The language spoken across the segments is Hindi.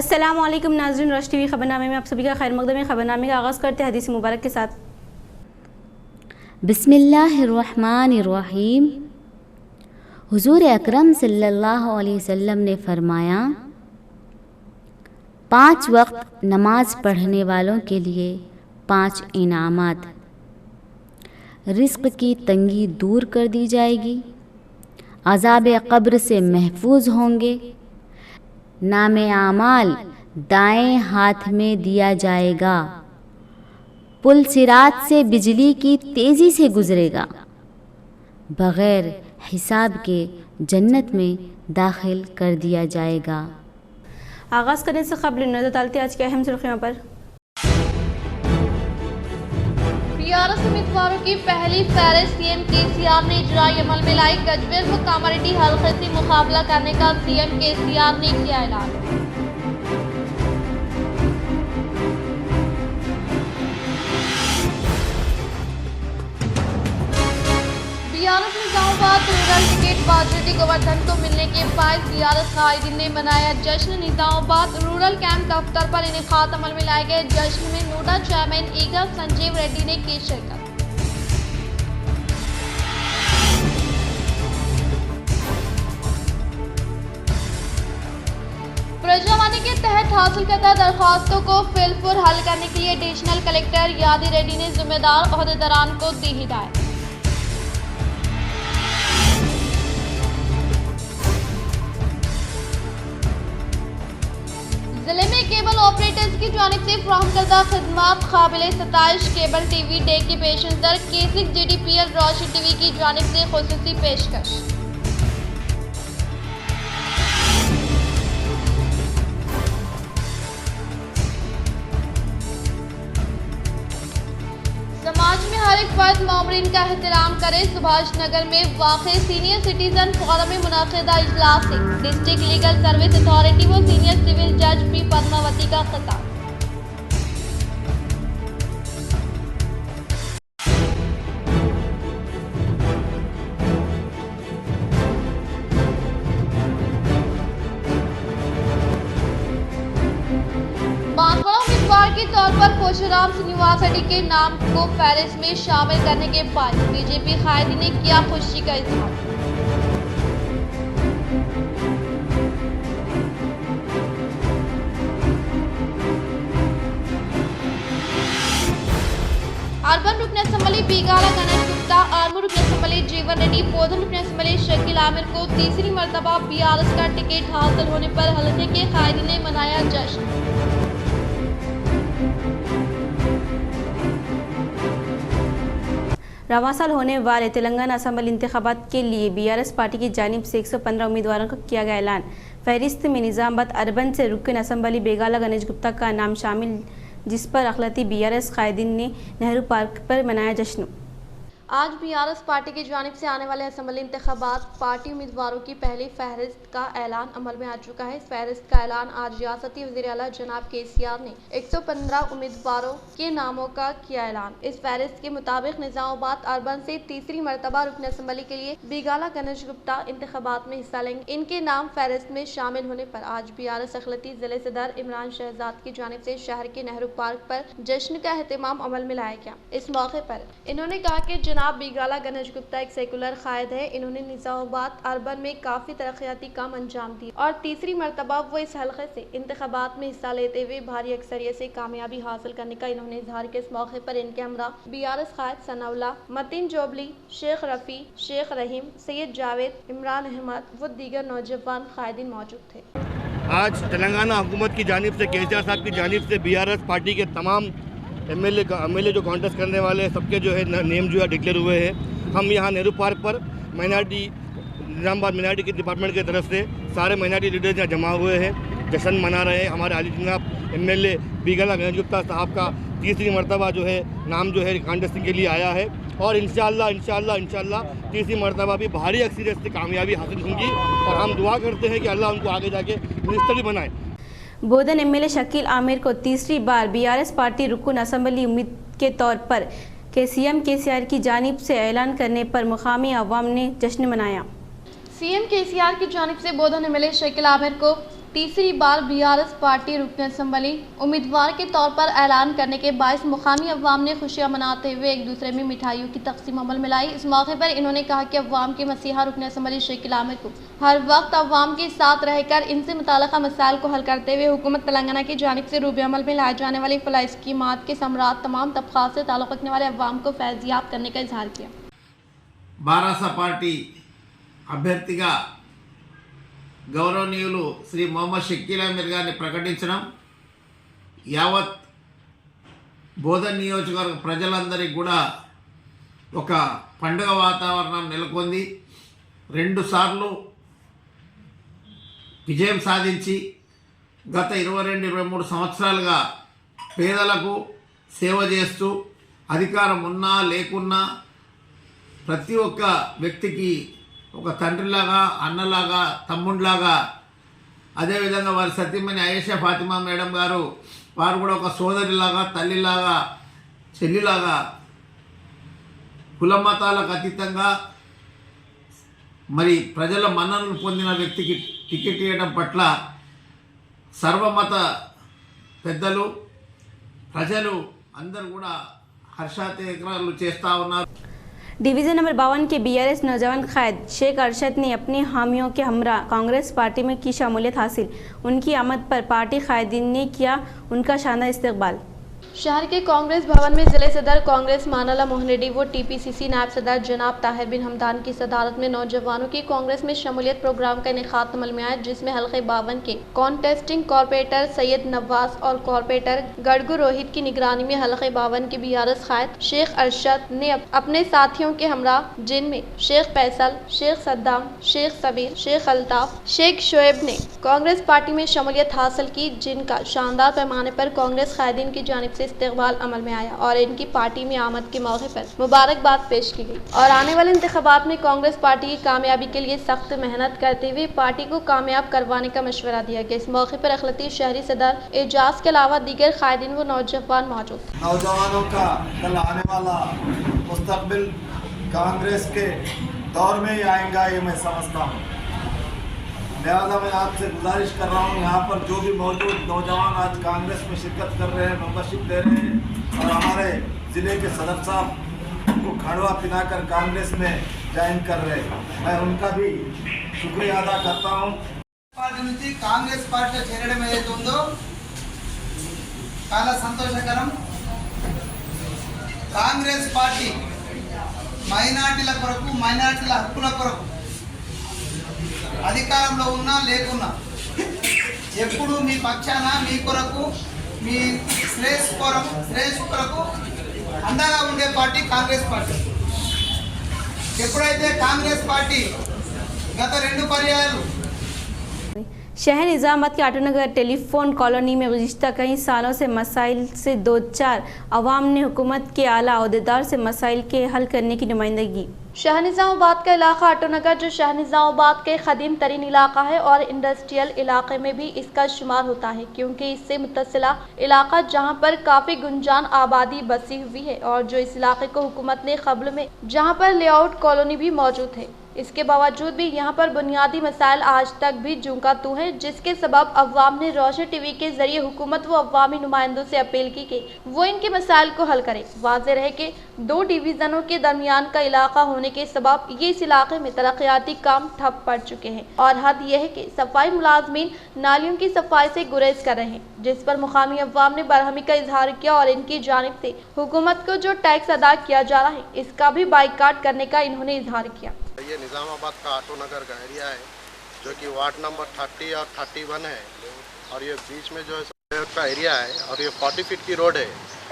अस्सलामुअलैकुम नाज़रीन, रश टीवी खबरनामे में आप सभी का खैर मकदम है। खबरनामे का आगाज़ करते हैं हदीस मुबारक के साथ। बिस्मिल्लाहिर्रहमानिर्रहीम। हुजूर अकरम सल्लल्लाहु अलैहि वसल्लम ने फरमाया, 5 वक्त नमाज पढ़ने वालों के लिए 5 इनामात। रिज़्क़ की तंगी दूर कर दी जाएगी, अज़ाब क़ब्र से महफूज होंगे, नामे आमाल दाएं हाथ में दिया जाएगा, पुल सिरात से बिजली की तेज़ी से गुजरेगा, बग़ैर हिसाब के जन्नत में दाखिल कर दिया जाएगा। आगाज़ करने से कबल नज़र डालते आज के अहम सुर्खियों पर। बीआरएस उम्मीदवारों की पहली फहरिस्त सीएम केसीआर ने इजराई अमल में लाई। गजबेल व कामारेड्डी हल्के से मुकाबला करने का सीएम केसीआर ने किया ऐलान। BRS Nizamabad rural ticket Bajireddy Govardhan को मिलने के बाद बीआरएस कायदीन ने मनाया जश्न। निजामाबाद रूरल कैंप दफ्तर पर इनेकाद अमल में लाए गए जश्न में नोडा चेयरमैन ईगा संजीव रेड्डी ने की शिरकत। प्रजावाणी के तहत हासिल करदा दरख्वास्तों को फिलपुर हल करने के लिए एडिशनल कलेक्टर यादी रेड्डी ने जिम्मेदार ओहदेदारान को दी हिदायत। जिले में केबल ऑपरेटर्स की जानिब से फराहम करदा खिदमात काबिल सताइश। केबल टीवी डे की पेश नज़र केसिक GDPL रोशन टीवी की जानिब से खुसूसी पेशकश। समाज में हर एक फर्द मामरीन का एहतराम करे। सुभाष नगर में वाक़े सीनियर सिटीजन फोरम में मुनाकिदा इजलास से डिस्ट्रिक्ट लीगल सर्विस अथॉरिटी व सीनियर सिविल जज पी पद्मावती का खिताब। बांसवाड़ा उम्मीदवार के तौर पर परशुराम श्रीनिवास रेड्डी के नाम को फहरिस्त में शामिल करने के बाद बीजेपी कायदीन ने किया खुशी का इजहार। अर्बन रुकन असम्बली बीगाला गणेश गुप्ता, आर्मूर रुकन असम्बली जीवन रेड्डी, बोधन रुकन असम्बली शकील आमिर को तीसरी मरतबा बीआरएस का टिकट हासिल होने पर हल्के के कायदीन ने मनाया जश्न। रवां साल होने वाले तेलंगाना असम्बली इंतखाबात के लिए बीआरएस पार्टी की जानिब से 115 उम्मीदवारों का किया गया ऐलान। फहरिस्त में निजामाबाद अर्बन से रुकन असम्बली बेगाला गणेश गुप्ता का नाम शामिल, जिस पर अखिलती बीआरएस कायदीन ने नेहरू पार्क पर मनाया जश्न। आज बीआरएस पार्टी की जानिब से आने वाले असम्बली इंतखाबात पार्टी उम्मीदवारों की पहली फहरिस्त का ऐलान अमल में आ चुका है। इस फहरिस्त का ऐलान आज रियासती वज़ीर आला जनाब केसीआर ने 115 उम्मीदवारों के नामों का किया ऐलान। इस फहरिस्त के मुताबिक निजामाबाद अर्बन से तीसरी मरतबा रुकन असम्बली के लिए बीगाला गणेश गुप्ता इंतखाबात में हिस्सा लेंगे। इनके नाम फहरिस्त में शामिल होने पर आज बीआरएस अखिलती जिले सदर इमरान शहजाद की जानिब से शहर के नेहरू पार्क पर जश्न का एहतमाम अमल में लाया गया। इस मौके पर इन्होंने कहा कि जनाब बीगाला गणेश गुप्ता एक सेकुलर कायद है। इन्होंने निजामाबाद अर्बन में काफी तरक्याती काम अंजाम दिए और तीसरी मरतबा वो इस हल्के से इंतखाबात में हिस्सा लेते हुए भारी अक्सरियत से कामयाबी हासिल करने का इन्होंने इजहार किया। इस मौके पर इनके हमरा बीआरएस कायद सनाउल्लाह, मतीन जोबली, शेख रफी, शेख रहीम, सैयद जावेद, इमरान अहमद व दीगर नौजवान कायदीन मौजूद थे। आज तेलंगाना हुकूमत की जानिब से केसीआर साहब की जानिब से बीआरएस पार्टी के तमाम एमएलए जो कॉन्टेस्ट करने वाले सबके जो है नेम जो है डिक्लेयर हुए हैं। हम यहाँ नेहरू पार्क पर निजामाबाद मिनारिटी के डिपार्टमेंट की तरफ से सारे माइनॉरिटी लीडर्स यहाँ जमा हुए हैं, जश्न मना रहे हैं। हमारे आली जनाब एमएलए बीगाला गणेश गुप्ता साहब का तीसरी मरतबा जो है नाम जो है कॉन्टेस्टिंग के लिए आया है और इंशाअल्लाह तीसरी मरतबा भी भारी अक्सरियत से कामयाबी हासिल होंगी और हम दुआ करते हैं कि अल्लाह उनको आगे जाके मिनिस्टर भी बनाए। बोधन एमएलए शकील आमिर को तीसरी बार बीआरएस पार्टी रुकन असम्बली उम्मीद के तौर पर सीएम केसीआर की जानिब से ऐलान करने पर मुकामी अवाम ने जश्न मनाया। सीएम केसीआर की जानिब से बोधन एमएलए शकील आमिर को तीसरी बार बीआरएस पार्टी रुकन असम्बली उम्मीदवार के तौर पर ऐलान करने के बायस मुकामी अवाम ने खुशियां मनाते हुए एक दूसरे में मिठाइयों की तकसीम अमल में लाई। इस मौके पर इन्होंने कहा कि अवाम के मसीहा रुकन असम्बली शकील अहमद को हर वक्त अवाम के साथ रहकर इनसे मुताल्लिक़ा मसाइल को हल करते हुए हुकूमत तेलंगाना की जानिब से रूबे अमल में लाए जाने वाली फलाह स्कीमात के समरात तमाम तबक़ात से ताल्लुक़ रखने वाले अवाम को फैज़याब करने का इजहार किया। బారాస పార్టీ అభ్యర్థిగా గౌరవనీయులు శ్రీ మొహమ్మద్ షకీల్ అహ్మద్ గారిని ప్రకటించడం యావత్ బోధన్ నియోజకవర్గ ప్రజలందరికీ కూడా ఒక పండుగ వాతావరణం నెలకొంది। 2 సార్లు విజయం సాధించి గత 22-23 సంవత్సరాలుగా పేదలకు సేవ చేస్తూ అధికారం ఉన్నా లేకున్నా ప్రతి ఒక్క వ్యక్తికి ఒక తండ్రిలాగా, అన్నలాగా, తమ్ముడిలాగా, అదేవిధంగా వారి సతీమణి ఆయేషా ఫాతిమా మేడం గారు వారు కూడా ఒక సోదరిలాగా, తల్లిలాగా, చెల్లిలాగా కుల మతాలకు అతీతంగా మరి ప్రజల మన్ననలు పొందిన వ్యక్తికి టికెట్ ఇవ్వడం పట్ల సర్వమత పెద్దలు ప్రజలు అందరూ కూడా హర్షాతిరేకాలు చేస్తూ ఉన్నారు। डिवीज़न नंबर 52 के बीआरएस नौजवान क़ायद शेख अरशद ने अपने हामियों के हमरा कांग्रेस पार्टी में की शामिलियत हासिल। उनकी आमद पर पार्टी क़ायदीन ने किया उनका शानदार इस्तकबाल। शहर के कांग्रेस भवन में जिले सदर कांग्रेस मानाला मोहन रेड्डी व टीपीसीसी नायब सदर जनाब ताहिर बिन हमदान की सदारत में नौजवानों की कांग्रेस में शमूलियत प्रोग्राम का इनेकाद अमल में आया, जिसमें हल्के 52 के कॉन्टेस्टिंग कॉर्पोरेटर सैयद नवाज और कॉर्पोरेटर गड़गू रोहित की निगरानी में हल्के 52 के बीआरएस क़ायद शेख अरशद ने अपने साथियों के हमरा जिनमें शेख फैसल, शेख सद्दाम, शेख सबीर, शेख अल्ताफ, शेख शोएब ने कांग्रेस पार्टी में शमूलियत हासिल की, जिनका शानदार पैमाने पर कांग्रेस क़ायदीन की जानिब से इस्तकबाल अमल में आया और इनकी पार्टी में आमद के मौके पर मुबारकबाद पेश की गई और आने वाले इंतखाबात में कांग्रेस पार्टी की कामयाबी के लिए सख्त मेहनत करते हुए पार्टी को कामयाब करवाने का मशवरा दिया गया। इस मौके पर अखिलती शहरी सदर एजाज के अलावा दीगर क़ायदीन व नौजवान मौजूद। नौजवानों का कल आने वाला मुस्तकबिल कांग्रेस के दौर में ही आएगा, ये मैं समझता हूँ। लिहाजा मैं आपसे गुजारिश कर रहा हूँ, यहाँ पर जो भी मौजूद नौजवान आज कांग्रेस में शिरकत कर रहे हैं, मेंबरशिप ले रहे हैं और हमारे ज़िले के सदर साहब उनको खाड़वा पिलाकर कांग्रेस में ज्वाइन कर रहे हैं, मैं उनका भी शुक्रिया अदा करता हूँ। పార్టీ నుంచి కాంగ్రెస్ పార్టీలో చేరడం ఏదైతే ఉందో చాలా సంతోషకరం। కాంగ్రెస్ పార్టీ మైనార్టీల కొరకు, మైనార్టీల హక్కుల కొరకు అధికారంలో ఉన్నా లేకున్నా ఎప్పుడు మీ పక్షాన, మీ కొరకు, మీ శ్రేయస్సు కొరకు అండగా ఉండే పార్టీ కాంగ్రెస్ పార్టీ। ఎప్పుడైతే కాంగ్రెస్ పార్టీ గత 2 పర్యాయాలు शहर निज़ामत के आटोनगर टेलीफोन कॉलोनी में गुज़िश्ता कई सालों से मसाइल से 2-4 अवाम ने हुकूमत के आला अहदेदार से मसाइल के हल करने की नुमाइंदगी। शहर निज़ामाबाद का इलाका आटोनगर जो शहर निज़ामाबाद के कदीम तरीन इलाका है और इंडस्ट्रियल इलाके में भी इसका शुमार होता है, क्योंकि इससे मुत्तसिला इलाका जहां पर काफ़ी गुंजान आबादी बसी हुई है और जो इस इलाके को हुकूमत ने कब्ल में जहां पर लेआउट कॉलोनी भी मौजूद है। इसके बावजूद भी यहाँ पर बुनियादी मसाइल आज तक भी जूका तू हैं, जिसके सबब अवाम ने रोशन टीवी के जरिए हुकूमत व अवामी नुमाइंदों से अपील की कि वो इनके मसाइल को हल करें। वाज़ेह रहे कि 2 डिवीज़नों के दरमियान का इलाका होने के सबब ये इस इलाके में तरक्याती काम ठप पड़ चुके हैं और हद यह है कि सफाई मुलाजमीन नालियों की सफाई से गुरेज कर रहे हैं, जिस पर मुकामी अवाम ने बरहमी का इजहार किया और इनकी जानिब से हुकूमत को जो टैक्स अदा किया जा रहा है इसका भी बाइकाट करने का इन्होंने इजहार किया। ये निज़ामाबाद का ऑटो नगर का एरिया है जो कि वार्ड नंबर 30 और 31 है और ये बीच में जो है का एरिया है और ये 40 फीट की रोड है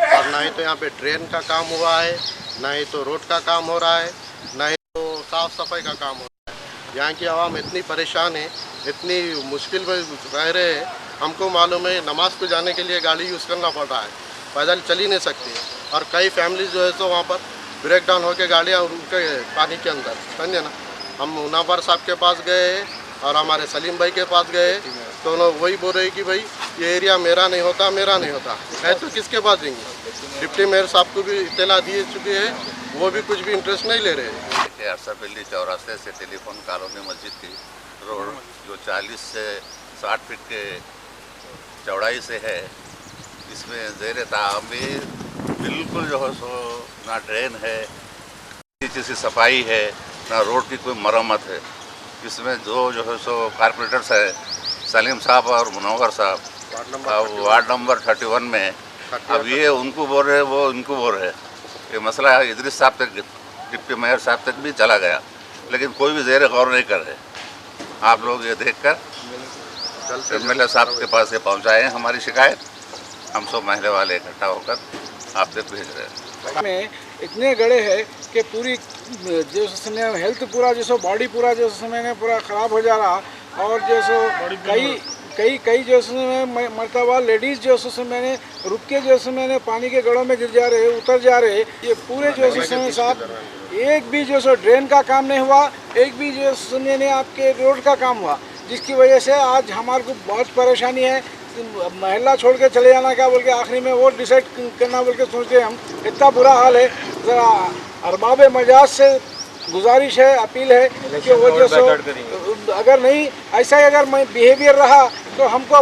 और ना ही तो यहाँ पे ड्रेन का काम हुआ है, ना ही तो रोड का काम हो रहा है, ना ही तो साफ़ सफाई का काम हो रहा है। यहाँ की आवाम इतनी परेशान है, इतनी मुश्किल में रह रहे हैं। हमको मालूम है नमाज को जाने के लिए गाड़ी यूज़ करना पड़ रहा है, पैदल चल ही नहीं सकती और कई फैमिली जो है तो वहाँ पर ब्रेक डाउन होकर गाड़ियाँ रुके पानी के अंदर, समझे ना। हम मुनावर साहब के पास गए और हमारे सलीम भाई के पास गए तो उन्होंने वही बोल रहे कि भाई ये एरिया मेरा नहीं होता, मेरा नहीं होता है तो किसके पास देंगे। डिप्टी मेयर साहब को भी इत्तला दिए चुके हैं, वो भी कुछ भी इंटरेस्ट नहीं ले रहे। अरसापल्ली चौरासे से टेलीफोन कॉलोनी मस्जिद की रोड जो 40 से 60 फीट के चौड़ाई से है। इसमें ज़ेर तामीर बिल्कुल जो है सो ना ड्रेन है, नीचे से सफाई है, ना रोड की कोई मरम्मत है। इसमें जो है सो कारपोरेटर्स है सलीम साहब और मुनव्वर साहब वार्ड नंबर 31 में, अब ये उनको बोल रहे वो उनको बोल रहे। ये मसला इदरीस साहब तक, डिप्टी मेयर साहब तक भी चला गया, लेकिन कोई भी ज़ेर गौर नहीं कर रहे। आप लोग ये देखकर MLA साहब के पास ये पहुंचाए हैं हमारी शिकायत। हम सब महल्ले वाले इकट्ठा होकर आप तक भेज रहे हैं। में इतने गड़े हैं कि पूरी जो समय हेल्थ पूरा जैसो बॉडी पूरा जो समय में पूरा ख़राब हो जा रहा, और जैसो कई जो समय मरतबा लेडीज़ जो समय ने रुक के जो समय ने पानी के गड़ों में गिर जा रहे, उतर जा रहे। ये पूरे जो समय साहब एक भी जो सो ड्रेन का काम नहीं हुआ, एक भी जो समय ने आपके रोड का काम हुआ, जिसकी वजह से आज हमारे को बहुत परेशानी है। महल्ला छोड़ के चले जाना क्या बोल के आखिरी में वो डिसाइड करना बोल के सोचते हम। इतना बुरा हाल है। ज़रा अरबाब मजाज से गुजारिश है, अपील है कि वो जो सो अगर नहीं ऐसा ही अगर बिहेवियर रहा तो हमको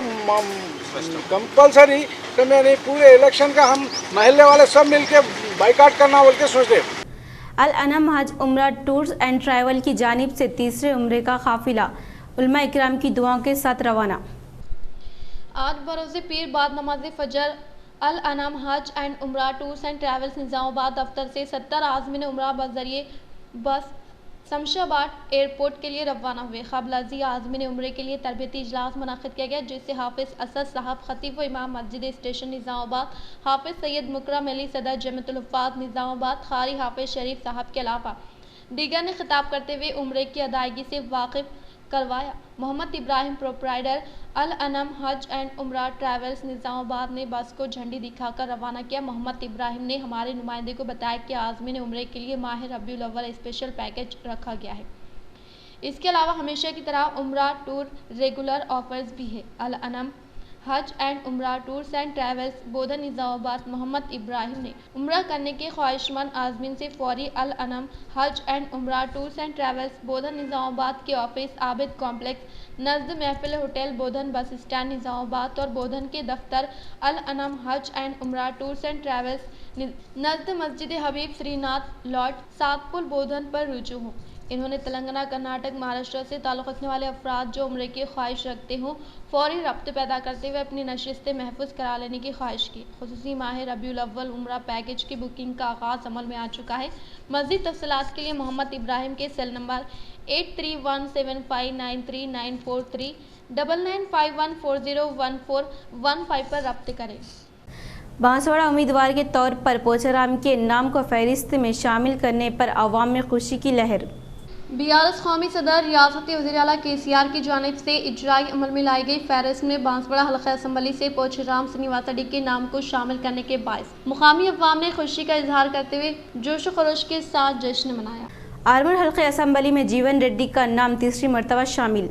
कंपलसरी तो मैं नहीं पूरे इलेक्शन का हम महल्ले वाले सब मिलके बाइकाट करना बोल के सोचते। अल अनम हज उम्रा टूर्स एंड ट्रैवल की जानिब से तीसरे उम्रे का काफिला उलमा इकराम की दुआओं के साथ रवाना। आज बरोज़ पीर बाद नमाज फजर अल अनम हज एंड उम्रा टूर्स एंड ट्रैवल्स निज़ामाबाद दफ्तर से 70 आज़मीन उम्रा बज़रिए बस शमशाबाद एयरपोर्ट के लिए रवाना हुए। क़ब्ल आज़मीन उम्रे के लिए तरबियती इजलास मुनक़िद किया गया, जिससे हाफिज़ असद साहब खतीब व इमाम मस्जिद स्टेशन निज़ामाबाद, हाफिज़ सैयद मुकरम अली सदर जमअतुल हुफ़्फ़ाज़ निज़ामाबाद, ख़ारी हाफिज़ शरीफ साहब के अलावा दीगर ने खिताब करते हुए उम्रे की अदायगी से वाकिफ़ करवाया। मोहम्मद इब्राहिम प्रोप्राइटर अल अनम हज एंड उम्रा ट्रैवल्स निज़ामाबाद ने बस को झंडी दिखाकर रवाना किया। मोहम्मद इब्राहिम ने हमारे नुमाइंदे को बताया कि आज़मीन उम्रे के लिए माह रबीउल अव्वल स्पेशल पैकेज रखा गया है। इसके अलावा हमेशा की तरह उम्रा टूर रेगुलर ऑफर्स भी है। अल अनम हज एंड उम्रा टूर्स एंड ट्रैवल्स बोधन निज़ामाबाद मोहम्मद इब्राहिम ने उम्रा करने के ख्वाहिशमंद आज़मीन से फौरी अल अनम हज एंड उम्रा टूर्स एंड ट्रैवल्स बोधन निज़ामाबाद के ऑफिस आबिद कॉम्प्लेक्स नज़द महफिल होटल बोधन बस स्टैंड निज़ामाबाद और बोधन के दफ्तर अल अनम हज एंड उम्रा टूर्स एंड ट्रैवल्स नज़द मस्जिद हबीब श्रीनाथ लॉट सातपुल बोधन पर रुजू हों। इन्होंने तेलंगाना, कर्नाटक, महाराष्ट्र से ताल्लुक़ रखने वाले अफराद जो उम्रे की ख्वाहिश रखते हों फौरी रब्त पैदा करते हुए अपनी नशिस्तें महफूज करा लेने की ख्वाहिश की। खुसूसी माह रबीउल अव्वल उम्रा पैकेज की बुकिंग का आगाज़ अमल में आ चुका है। मज़ीद तफ़सीलात के लिए मोहम्मद इब्राहिम के सेल नंबर 8317593943 9951401415 पर रब्त करें। बांसवाड़ा उम्मीदवार के तौर पर पोचाराम के नाम को फहरिस्त में शामिल करने पर अवाम में खुशी की लहर। BRS कौमी सदर रियासती वज़ीर-ए-आला KCR की जानिब से इजराई अमल में लाई गई फहरिस्त में बांसवाड़ा हल्का असम्बली से पोचाराम श्रीनिवास रेड्डी के नाम को शामिल करने के बायस मुकामी अवाम ने खुशी का इजहार करते हुए जोश खरोश के साथ जश्न मनाया। आर्मूर हल्के असम्बली में जीवन रेड्डी का नाम तीसरी मरतबा शामिल।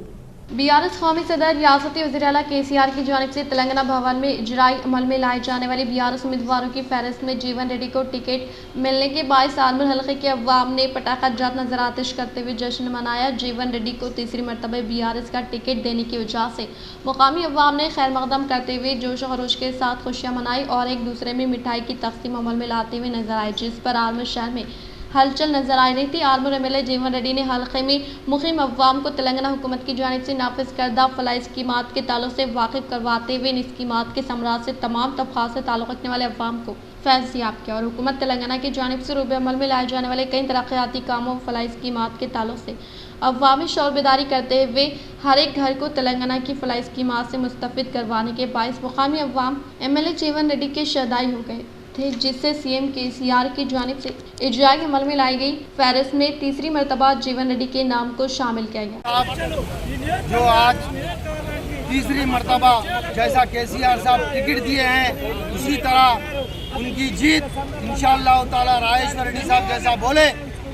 BRS कौमी सदर रियासती वज़ीर-ए-आला KCR की जानिब से तेलंगाना भवन में इजराई अमल में लाए जाने वाले BRS उम्मीदवारों की फहरिस्त में जीवन रेड्डी को टिकट मिलने के बायस आर्मूर हल्के के अवाम ने पटाखा जात नजर आतिश करते हुए जश्न मनाया। जीवन रेड्डी को तीसरी मरतबा BRS का टिकट देने की वजह से मुकामी अवाम ने खैर मकदम करते हुए जोश खरोश के साथ खुशियाँ मनाई और एक दूसरे में मिठाई की तकसीम अमल में लाते हुए नजर आए, जिस पर आर्मूर शहर में हलचल नजर आ रही थी। आर्मूर MLA जीवन रेड्डी ने हल्के में मुक़ीम अवाम को तेलंगाना हुकूमत की जानिब से नाफिज करदा फलाही स्कीमात के ताल्लुक से वाकिफ़ करवाते हुए इन स्कीमात के समरात से तमाम तबक़ात से ताल्लुक़ रखने वाले अवाम को फैज़ याब किया और हुकूमत तेलंगाना की जानिब से रूबे अमल में लाए जाने वाले कई तरक्याती कामों फलाही स्कीमात के ताल्लुक से अवामी शौर बेदारी करते हुए हर एक घर को तेलंगाना की फलाही स्कीमात से मुस्तफ़िद करवाने के बायस मुकामी अवाम MLA जीवन रेड्डी के शदाई हो गए थे, जिससे CM KCR की जानिब से इजराई अमल में लाई गई फहरिस्त में तीसरी मरतबा जीवन रेड्डी के नाम को शामिल किया गया। जो आज तीसरी मरतबा जैसा KCR साहब टिकट दिए हैं उसी तरह उनकी जीत इंशाअल्लाह ताला राजेश्वर रेड्डी साहब जैसा बोले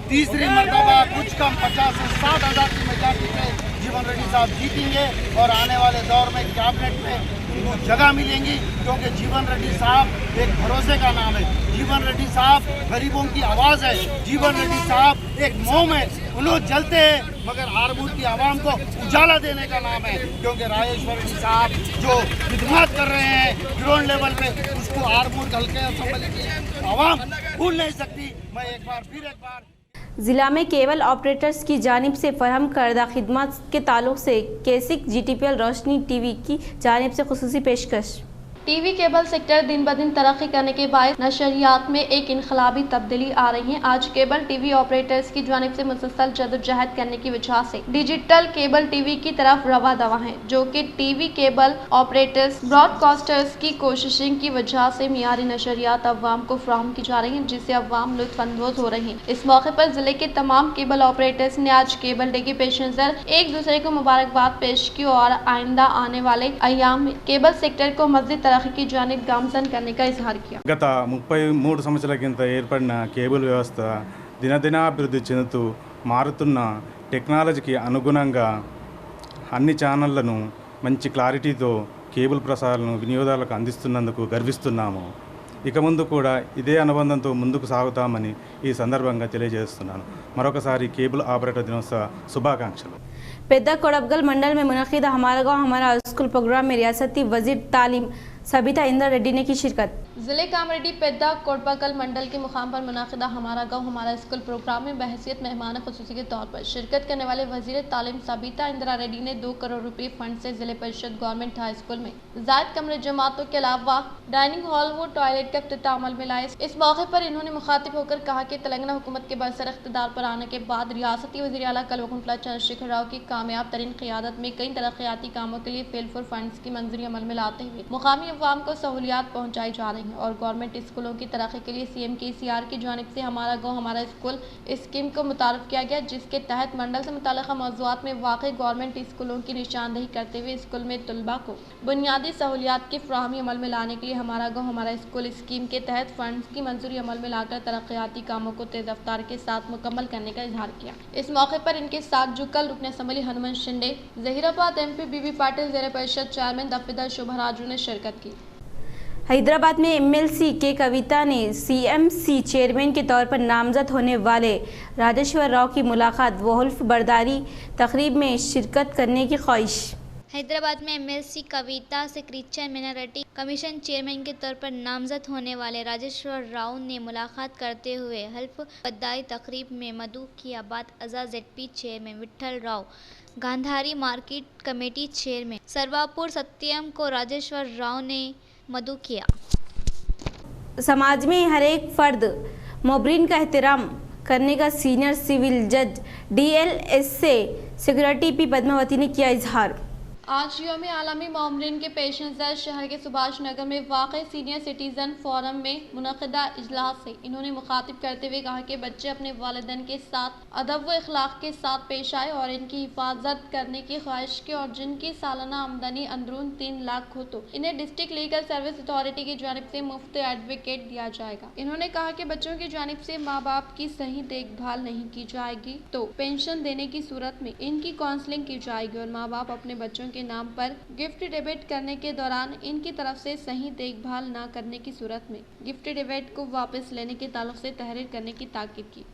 तीसरी मरतबा कुछ कम 50 से 60 हज़ार की मेजॉरिटी से जीवन रेड्डी साहब जीतेंगे और आने वाले दौर में कैबिनेट में उनको जगह मिलेंगी, क्योंकि जीवन रेड्डी साहब एक भरोसे का नाम है। जीवन रेड्डी साहब गरीबों की आवाज़ है। जीवन रेड्डी साहब एक मोम है। उन्होंने जलते हैं, मगर आरमूर की आवाम को उजाला देने का नाम है, क्योंकि राजेश्वर रेड्डी साहब जो खिदमत कर रहे हैं ग्राउंड लेवल पे, उसको आरमूर हल्के असेंबली की आवाम भूल नहीं सकती। मैं एक बार जिला में केबल ऑपरेटर्स की जानिब से फराहम करदा खिदमत के ताल्लुक से केसिक GTPL रोशनी टीवी की जानिब से खुसूसी पेशकश। टीवी केबल सेक्टर दिन ब दिन तरक्की करने के बाद नशरियात में एक इनकलाबी तब्दीली आ रही है। आज केबल टीवी ऑपरेटर्स की जानिब से मुसलसल जदोजहद करने की वजह से डिजिटल केबल टीवी की तरफ रवा दवा है, जो कि टीवी केबल ऑपरेटर्स ब्रॉडकास्टर्स की कोशिशों की वजह से मियारी नशरियात अवाम को फ्राहम की जा रही है, जिससे अवाम लुत्फानंदोज हो रही है। इस मौके पर जिले के तमाम केबल ऑपरेटर्स ने आज केबल डे के पेश नज़र एक दूसरे को मुबारकबाद पेश की और आइंदा आने वाले अयाम में केबल सेक्टर को मज़ीद की जानिब गामजन करने का इजहार किया। గత 33 సంవత్సరాల కింద ఏర్పడిన కేబుల్ వ్యవస్థ దినదినాభివృద్ధి చెందుతూ మారుతున్న టెక్నాలజీకి అనుగుణంగా అన్ని ఛానళ్లను మంచి క్లారిటీతో కేబుల్ ప్రసారాలను వినియోగదారులకు అందిస్తున్నందుకు గర్విస్తున్నాము। ఇక ముందు కూడా ఇదే అనుబంధంతో ముందుకు సాగుతామని ఈ సందర్భంగా తెలియజేస్తున్నాను। మరొకసారి కేబుల్ ఆపరేటర్ దినోత్సవ శుభాకాంక్షలు। पेद्दा कोड़बगल मंडल में मुनक़िद हमारा गाँव हमारा स्कूल प्रोग्राम में रियासती वजीर तालीम सबिता इंदिरा रेड्डी ने की शिरकत। जिले कामरेड्डी पेद्दा कोड़बगल मंडल के मुकाम पर मुनाकिदा हमारा गाँव हमारा स्कूल प्रोग्राम में बहसियत मेहमान खुसूसी के तौर पर शिरकत करने वाले वजीर तालीम सबिता इंदिरा रेड्डी ने 2 करोड़ रुपए फंड से जिले परिषद गवर्नमेंट हाई स्कूल में जायद कमरे जमातों के अलावा डाइनिंग हॉल व टॉयलेट का इफ्तिताह अमल में लाए। इस मौके पर इन्होंने मुखातिब होकर कहा कि तेलंगाना हुकूमत के बरसर इख्तिदार पर आने के बाद रियासती वज़ीर आला कल्वकुंतला चंद्रशेखर राव की कामयाब तरीन क़ियादत में कई तरक्याती कामों के लिए फेल फॉर फंड्स की मंजूरी अमल में लाते हुए मुकामी अवाम को सहूलियात पहुँचाई जा रही हैं और गवर्नमेंट स्कूलों की तरक्की के लिए CM KCR की जानिब से हमारा गाँव हमारा स्कूल स्कीम को मुतारफ़ किया गया, जिसके तहत मंडल से मुताल्लिक़ा मौज़ूआत में वाक़ई गवर्नमेंट स्कूलों की निशानदेही करते हुए स्कूल में तलबा को बुनियादी सहूलियात की फ्राहमी अमल में लाने के लिए हमारा गाँव हमारा स्कूल स्कीम के तहत फंड्स की मंजूरी अमल में लाकर तरक्याती कामों को तेज रफ्तार के साथ मुकम्मल करने का इजहार किया। इस मौके पर इनके साथ जुकल रुकन assembly Hanuman Shinde, Zaheerabad MP BB Patil, ज़ेर परिषद चेयरमैन दफ्तर शोभा राजू ने शिरकत की। हैदराबाद में MLC के कविता ने CMC चेयरमैन के तौर पर नामजद होने वाले राजेश्वर राव की मुलाकात व हुल्फ बर्दारी तकरीब में शिरकत करने की ख्वाहिश। हैदराबाद में MLC कविता से क्रिश्चियन मिनॉरिटी कमीशन चेयरमैन के तौर पर नामजद होने वाले राजेश्वर राव ने मुलाकात करते हुए हल्फ बर्दारी तकरीब में मदऊ किया। बात अज़ा ZP chairman Vithal Rao, Gandhari market committee chairman Sarvapur Satyam को राजेश्वर राव ने मदऊ किया। समाज में हर एक फर्द मोबरीन का एहतराम करने का सीनियर सिविल जज DLS से सिक्योरिटी P पद्मावती ने किया इजहार। आज यौम आलमी मोमरीन के पेश नज़र शहर के सुभाष नगर में वाक़ सीनियर सिटीज़न फोरम में मुनक़िदा इजलास से इन्होंने मुखातिब करते हुए कहा कि बच्चे अपने वालिदैन के साथ अदब व इखलाक के साथ पेश आए और इनकी हिफाजत करने की ख्वाहिश की और जिनकी सालाना आमदनी अंदरून 3 लाख हो तो इन्हें डिस्ट्रिक्ट लीगल सर्विस अथॉरिटी की जानिब से मुफ्त एडवोकेट दिया जाएगा। इन्होंने कहा कि बच्चों की जानिब से माँ बाप की सही देखभाल नहीं की जाएगी तो पेंशन देने की सूरत में इनकी काउंसलिंग की जाएगी और माँ बाप अपने बच्चों के नाम पर गिफ्ट डेबिट करने के दौरान इनकी तरफ से सही देखभाल न करने की सूरत में गिफ्ट डेबिट को वापस लेने के ताल्लुक से तहरीर करने की ताकीद की।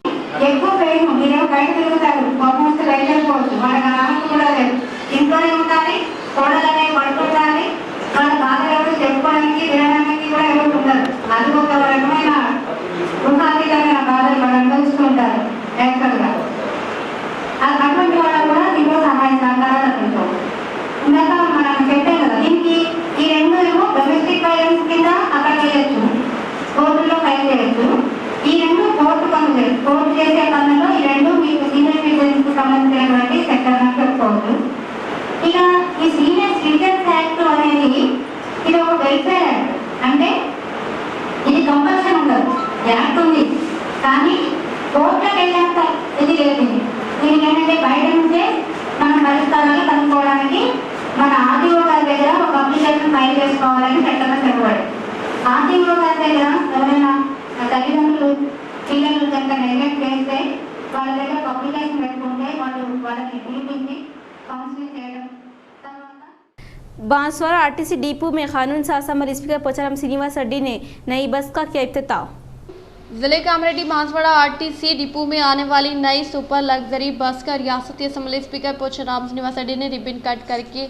దీనికి ఈ రెండు ఏమో డొమెస్టిక్ వైలెన్స్ కింద అక్కడ చేయొచ్చు, కోర్టులో ఫైల్ చేయొచ్చు. ఈ రెండు కోర్టు చేసే పనుల్లో ఈ రెండు మీకు సీనియర్ సిటిజన్స్ సంబంధించినటువంటి సెక్టర్ అని చెప్పుకోవచ్చు. ఇక ఈ సీనియర్ సిటిజన్స్ యాక్ట్ అనేది ఇది ఒక వెల్ఫేర్ యాక్ట్, అంటే ఇది కంపల్సరీ ఉండదు. యాక్ట్ ఉంది కానీ కోర్టులకు వెళ్ళేంత ఇది లేదు. దీనికి ఏంటంటే బయట నుంచే మనం పరిష్కారాలు కనుక్కోవడానికి మన ఆర్టీఓ గారి దగ్గర ఒక అప్లికేషన్ ఫైల్ చేసుకోవాలని చట్టంలో చెప్పబడి, ఆర్టీఓ గారి దగ్గర ఎవరైనా తల్లిదండ్రులు పిల్లలు కనుక నెగ్లెక్ట్ చేస్తే వాళ్ళ దగ్గర ఒక అప్లికేషన్ పెట్టుకుంటే వాళ్ళని పిలిపించి కౌన్సిలింగ్ చేయడం. बांसवाड़ा RTC डिपो में कानून साज अमल स्पीकर पोचाराम श्रीनिवास रेड्डी ने नई बस का किया इफ्तिताह। जिले कामरेड्डी बांसवाड़ा आरटीसी डिपो में आने वाली नई सुपर लग्जरी बस का रियासती असम्बली स्पीकर पोचराम श्रीनिवास रेड्डी ने रिबन कट करके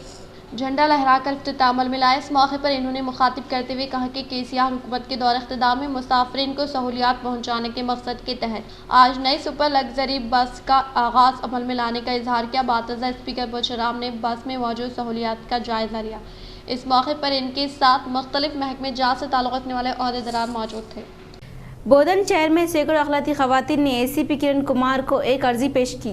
झंडा लहराकर इफ्तिताह अमल में लाया। इस मौके पर इन्होंने मुखातिब करते हुए कहा कि केसीआर हुकूमत के दौर इख्तिदार में मुसाफिरीन को सहूलियात पहुंचाने के मकसद के तहत आज नई सुपर लग्जरी बस का आगाज अमल में लाने का इजहार किया। बातज़ा स्पीकर पोचराम ने बस में मौजूद सहूलियात का जायजा लिया। इस मौके पर इनके साथ मुख्तलिफ महकमे जात से ताल्लुक़ रखने वाले ओहदेदार मौजूद थे। बोधन शहर में सैकड़ों अखलाती खवातीन ने एसीपी किरण कुमार को एक अर्जी पेश की।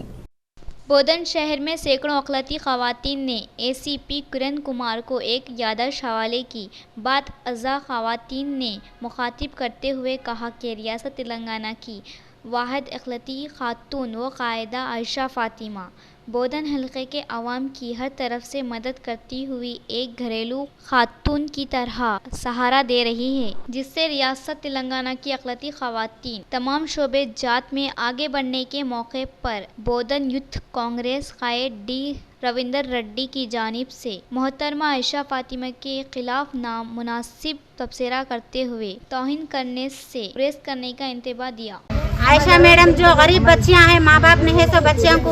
बोधन शहर में सैकड़ों अखलाती खवातीन ने एसीपी किरण कुमार को एक याददाश्त हवाले की। बात अज़ा खवातीन ने मुखातिब करते हुए कहा कि रियासत तेलंगाना की वाहिद अखलाती खातून व कायदा आयशा फ़ातिमा बोधन हल्के के अवाम की हर तरफ से मदद करती हुई एक घरेलू खातून की तरह सहारा दे रही है, जिससे रियासत तेलंगाना की अखलाती खवातीन तमाम शोबे जात में आगे बढ़ने के मौके पर बोधन यूथ कांग्रेस कायद डी रविंदर रेड्डी की जानिब से मोहतरमा आयशा फातिमा के खिलाफ नामुनासिब तबसरा करते हुए तौहीन करने से प्रेस करने का इंतबा दिया। आयशा मैडम जो गरीब बच्चियां हैं, माँ बाप नहीं है, तो बच्चियों को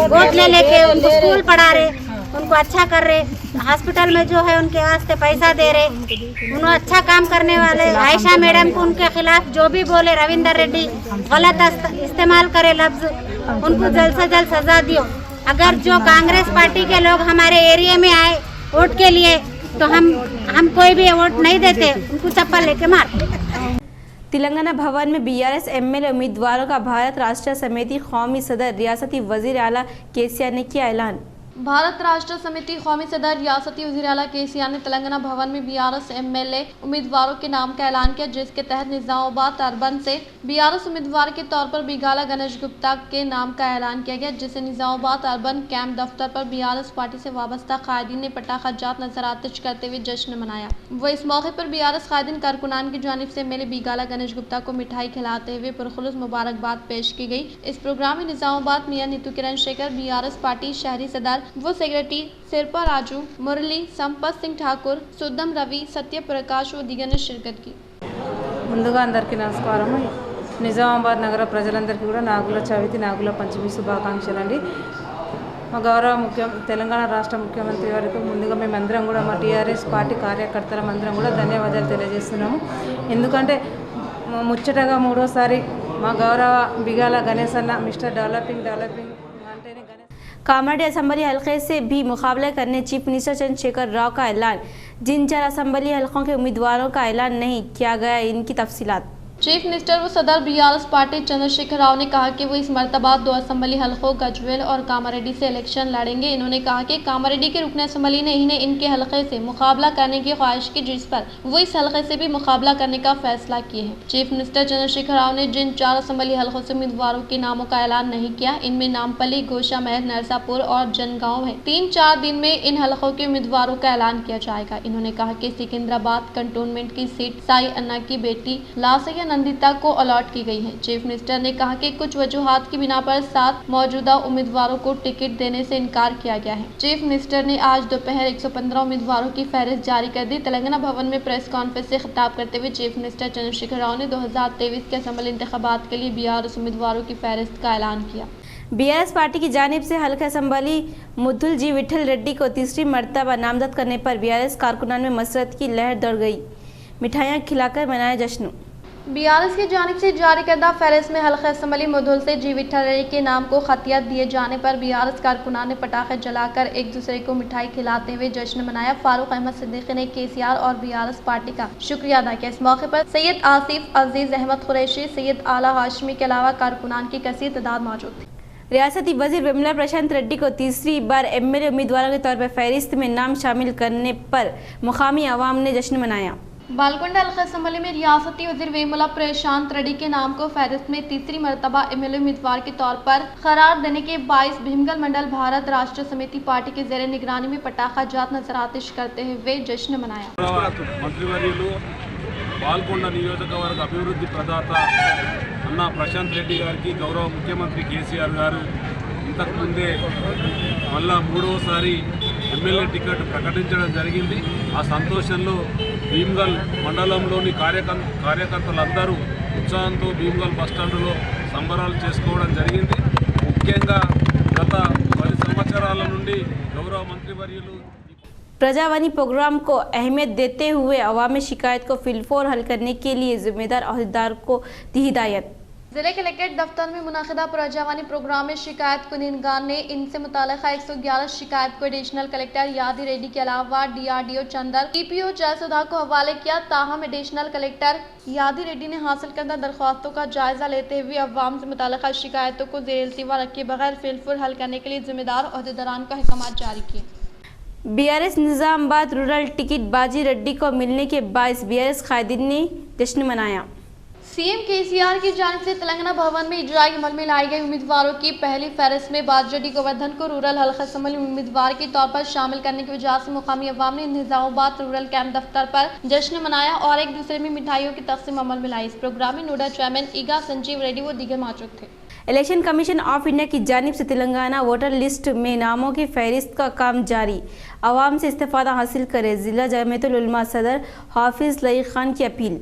गोद ले लेके उनको स्कूल पढ़ा रहे, उनको अच्छा कर रहे, हॉस्पिटल में जो है उनके वास्ते पैसा दे रहे, उन्होंने अच्छा काम करने वाले आयशा मैडम को उनके खिलाफ जो भी बोले रविंदर रेड्डी गलत इस्तेमाल करे लफ्ज, उनको जल्द से जल्द सजा दियो। अगर जो कांग्रेस पार्टी के लोग हमारे एरिया में आए वोट के लिए तो हम कोई भी वोट नहीं देते, उनको चप्पल लेके मारते। तेलंगाना भवन में बीआरएस एमएलए उम्मीदवारों का भारत राष्ट्र समिति कौमी सदर रियासती वजीर आला केसीआर ने किया ऐलान। भारत राष्ट्र समिति कौमी सदर रियासती वज़ीर आला केसीआर ने तेलंगाना भवन में बीआरएस एमएलए उम्मीदवारों के नाम का ऐलान किया, जिसके तहत निजामाबाद अर्बन से बीआरएस उम्मीदवार के तौर पर बिगाला गणेश गुप्ता के नाम का ऐलान किया गया, जिसे निजामाबाद अर्बन कैंप दफ्तर पर बीआरएस पार्टी से वाबस्ता कायदीन ने पटाखा जात नजर आतिश करते हुए जश्न मनाया। वो इस मौके पर बीआरएस कायदीन कारकुनान की जानिब से एमएलए बिगाला गणेश गुप्ता को मिठाई खिलाते हुए पुरखुलूस मुबारकबाद पेश की गई। इस प्रोग्राम में निजामाबाद मियां नीतू किरण शेखर, बीआरएस पार्टी शहरी सदर वो सेक्रेटरी सिरपा राजू, मुरली, संपत सिंह ठाकुर, सुदम रवि, सत्य प्रकाश व दिगर ने शिरकत की। ముందుగా అందరికీ నమస్కారం। నిజామాబాద్ నగర ప్రజలందరికీ కూడా నాగుల చవితి నాగుల పంచమి శుభాకాంక్షలు అండి। మా గౌరవ తెలంగాణ రాష్ట్ర ముఖ్యమంత్రి గారికి ముందుగా మేమందరం కూడా మా టీఆర్ఎస్ పార్టీ కార్యకర్తలం అందరం కూడా ధన్యవాదాలు తెలియజేస్తున్నాము। ఎందుకంటే ముచ్చటగా మూడోసారి మా గౌరవ బిగాల గణేష్ అన్న మిస్టర్ డెవలపింగ్ అంటేనే कामारेड्डी असम्बली हल्के से भी मुकाबला करने चीफ मिनिस्टर चंद्रशेखर राव का ऐलान। जिन 4 असम्बली हल्कों के उम्मीदवारों का ऐलान नहीं किया गया, इनकी तफसीलात। चीफ मिनिस्टर व सदर बीआरएस पार्टी चंद्रशेखर राव ने कहा कि वो इस मरतबा 2 असम्बली हल्कों गजवेल और कामारेड्डी से इलेक्शन लड़ेंगे। इन्होंने कहा कि कामारेड्डी के रुकन असम्बली ने इन्हें इनके हल्के से मुकाबला करने की ख्वाहिश की, जिस पर वो इस हल्के से भी मुकाबला करने का फैसला किए हैं। चीफ मिनिस्टर चंद्रशेखर राव ने जिन 4 असम्बली हल्कों से उम्मीदवारों के नामों का ऐलान नहीं किया, इनमें नामपल्ली, गोशा महल, नरसापुर और जनगांव है। 3-4 दिन में इन हल्कों के उम्मीदवारों का ऐलान किया जाएगा। इन्होंने कहा कि सिकंदराबाद कंटोनमेंट की सीट साई अन्ना की बेटी लासैया नंदिता को अलॉट की गई है। चीफ मिनिस्टर ने कहा कि कुछ वजूहात की बिना पर 7 मौजूदा उम्मीदवारों को टिकट देने से इनकार किया गया है। चीफ मिनिस्टर ने आज दोपहर 115 उम्मीदवारों की फहरिस्त जारी कर दी। तेलंगाना भवन में प्रेस कॉन्फ्रेंस से खिताब करते हुए चीफ मिनिस्टर चंद्रशेखर राव ने 2023 के असम्बली इंतखाबात के लिए बीआरएस उम्मीदवारों की फहरिस्त का ऐलान किया। बीआरएस पार्टी की जानिब से हल्का असम्बली मुथुल जी विठल रेड्डी को तीसरी मरतबा नामजद करने पर बीआरएस कारकुनान में मसरत की लहर दौड़ गई। मिठाइयाँ खिलाकर मनाया जश्न। बीआरएस की जानिब से जारी करदा फहरिस्त में हल्का असम्बली मुधुल से जी विठल रेड्डी के नाम को खतियत दिए जाने पर बीआरएस कारकुनान ने पटाखे जलाकर एक दूसरे को मिठाई खिलाते हुए जश्न मनाया। फारूक अहमद सिद्दीकी ने केसीआर और बीआरएस पार्टी का शुक्रिया अदा किया। इस मौके पर सैयद आसिफ, अजीज अहमद कुरैशी, सैयद आला हाशमी के अलावा कारकुनान की कसीर तादाद मौजूद थी। रियासती वजीर विमला प्रशांत रेड्डी को तीसरी बार एमएलए उम्मीदवारों के तौर पर फहरिस्त में नाम शामिल करने पर मुकामी अवाम ने जश्न मनाया। बालकोंडा हल्का असम्बली में रियासती वजीर वेमुला प्रशांत रेड्डी के नाम को फहरिस्त में तीसरी मरतबा एमएलए उम्मीदवार के तौर पर करार देने के बाईस भीमगल मंडल भारत राष्ट्र समिति पार्टी के जेर निगरानी में पटाखा जात नजर आतिश करते हुए जश्न मनाया। मंत्रिवर्युलु बालकोंडा नियोजकवर्ग अभिवृद्धि प्रदाता अन्ना प्रशांत रेड्डी गारिकी गौरव मुख्यमंत्री केसीआर गारू इंतकु मुंदे मल्ला मूडोसारी एमएलए टिకెట్ ప్రకటించడం జరిగింది। ఆ సంతోషంలో భీమ్గల్ మండలంలోని కార్యకర్తలందరూ ఉత్సాహంతో భీమ్గల్ బస్టాండులో సంబరాలు చేసుకోవడం జరిగింది. ముఖ్యంగా గత 10 సంవత్సరాల నుండి గౌరవ మంత్రివర్యులు प्रजावाणी प्रोग्राम को अहमियत देते हुए अवामी शिकायत को फिलफोर हल करने के लिए जिम्मेदार अहदेदार को दी हिदायत। जिले कलेक्ट्रेट दफ्तर में मुनाकिदा प्रजावाणी प्रोग्राम में शिकायत कुनिंदगार ने इनसे मुताल्लिक़ा 111 शिकायत को एडिशनल कलेक्टर यादी रेड्डी के अलावा DRDO चंदर TPO जयसुधा को हवाले किया। ताहम एडिशनल कलेक्टर यादी रेड्डी ने हासिल करदा दरख्वास्तों का जायजा लेते हुए अवाम से मुताल्लिक़ा शिकायतों को ज़ेर इल्तिवा रखे बगैर फिलफोर हल करने के लिए जिम्मेदार अहदेदारान को अहकामात जारी किए। BRS निज़ामाबाद रूरल टिकट बाजी रेड्डी को मिलने के बायस BRS कायदीन ने जश्न मनाया। CM KCR की जानिब से तेलंगाना भवन में इजराई अमल में लाई गई उम्मीदवारों की पहली फहरिस्त में बाजी गोवर्धन को रूरल हल्का असम्बली उम्मीदवार के तौर पर शामिल करने की वजह से मुकामी अवाम ने निज़ामाबाद रूरल कैंप दफ्तर पर जश्न मनाया और एक दूसरे में मिठाइयों की तकसीम अमल में लाई। इस प्रोग्राम में नोडा चेयरमैन ईगा संजीव रेड्डी व दीगर मौजूद थे। इलेक्शन कमीशन ऑफ इंडिया की जानिब से तेलंगाना वोटर लिस्ट में नामों की फहरिस्त का काम जारी। आवाम से इस्तेफादा हासिल करे, जिला जमीयतुल उलमा सदर हाफिज लईक खान की appeal.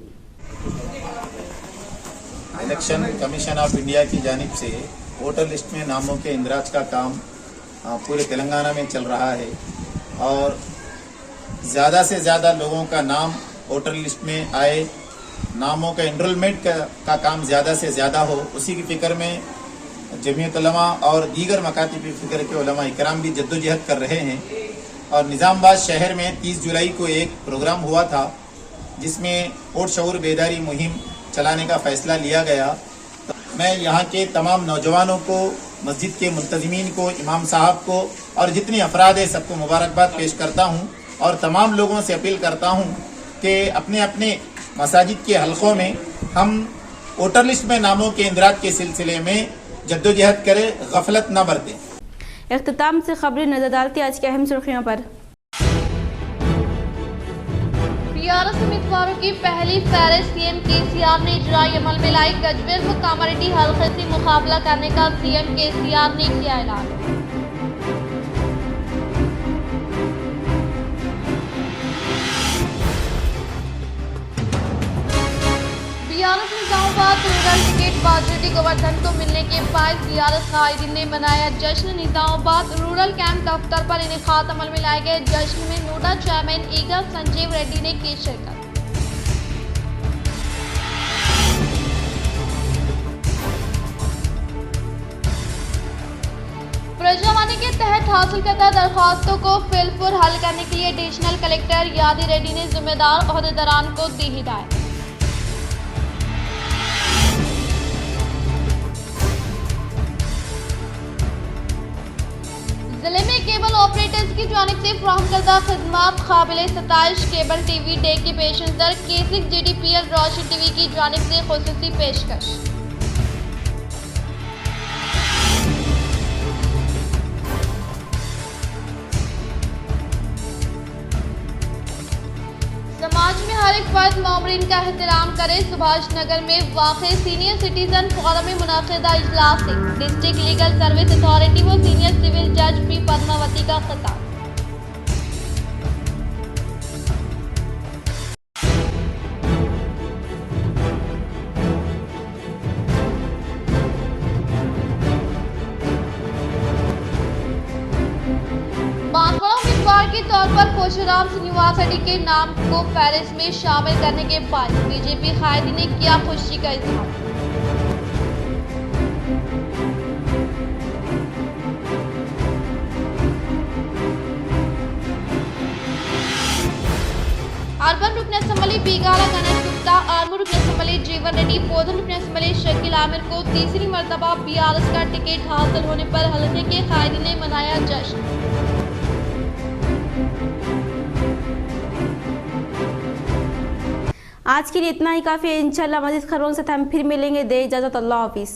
Election commission of India की जानिब से वोटर लिस्ट में नामों के इंदराज का काम पूरे तेलंगाना में चल रहा है और ज़्यादा से ज़्यादा लोगों का नाम वोटर लिस्ट में आए, नामों का एनरोलमेंट का काम ज़्यादा से ज़्यादा हो, उसी की फ़िक्र में जमीयत उलमा और दीगर मकातिब फ़िक्र के उलमा इकराम भी जद्दोजहद कर रहे हैं। और निज़ामाबाद शहर में 30 जुलाई को एक प्रोग्राम हुआ था जिसमें वोट शऊर बेदारी मुहिम चलाने का फ़ैसला लिया गया। तो मैं यहाँ के तमाम नौजवानों को, मस्जिद के मुंतज़मीन को, इमाम साहब को और जितने अफराद है सबको मुबारकबाद पेश करता हूँ और तमाम लोगों से अपील करता हूँ कि अपने अपने मसाजिद के हलकों में हम वोटर लिस्ट में नामों के इंदराज के सिलसिले में जद्दोजहद करें, गफलत न बरतें। इख्तिताम से खबरें नजर डालती आज की अहम सुर्खियों पर। BRS उम्मीदवारों की पहली फहरिस्त CM KCR ने इजराई अमल में लाई। गजबेल व कामारेड्डी हल्के से मुकाबला करने का CM KCR ने किया ऐलान। BRS निज़ामाबाद रूरल टिकट बाजी गोवर्धन को मिलने के बाद BRS कायदीन ने मनाया जश्न। निज़ामाबाद रूरल कैंप दफ्तर पर इनेकाद अमल में लाए गए जश्न में नोडा चेयरमैन ईगा संजीव रेड्डी ने की शिरकत। प्रजावाणी के तहत हासिल करदा दरख्वास्तों को फिलफुर हल करने के लिए एडिशनल कलेक्टर यादी रेड्डी ने जिम्मेदार अहदेदारान को दी हिदायत। जिले में केबल ऑपरेटर्स की जानिब से फ्राहम करदा खिदमात काबिल सताइश केबल TV डे के पेश नज़र केसिक GDPL रोशन TV की जानिब से खुसूसी पेशकश। समाज में हर एक फर्द मामरीन का एहतराम करे। सुभाष नगर में वाक़ सीनियर सिटीजन फोरम में मुनाकिदा इजलास से डिस्ट्रिक्ट लीगल सर्विस अथॉरिटी व सीनियर सिविल जज पी पद्मावती का खिताब। बांसवाड़ा उम्मीदवार के तौर पर परशुराम श्रीनिवास रेड्डी के नाम को फहरिस्त में शामिल करने के बाद बीजेपी कायदी ने किया खुशी का इजहार। अर्बन रुकन असम्बली बीगाला गणेश गुप्ता, आर्मू रुकन असम्बली जीवन रेड्डी, पोधन रुकन असम्बली शकील आमिर को तीसरी मरतबा BRS का टिकट हासिल होने पर हल्के के कायदी ने मनाया जश्न। आज के लिए इतना ही काफ़ी है। इंशाल्लाह मज़ीद खबरों के साथ हम फिर मिलेंगे। दे इजाज़त, अल्लाह हाफिज़।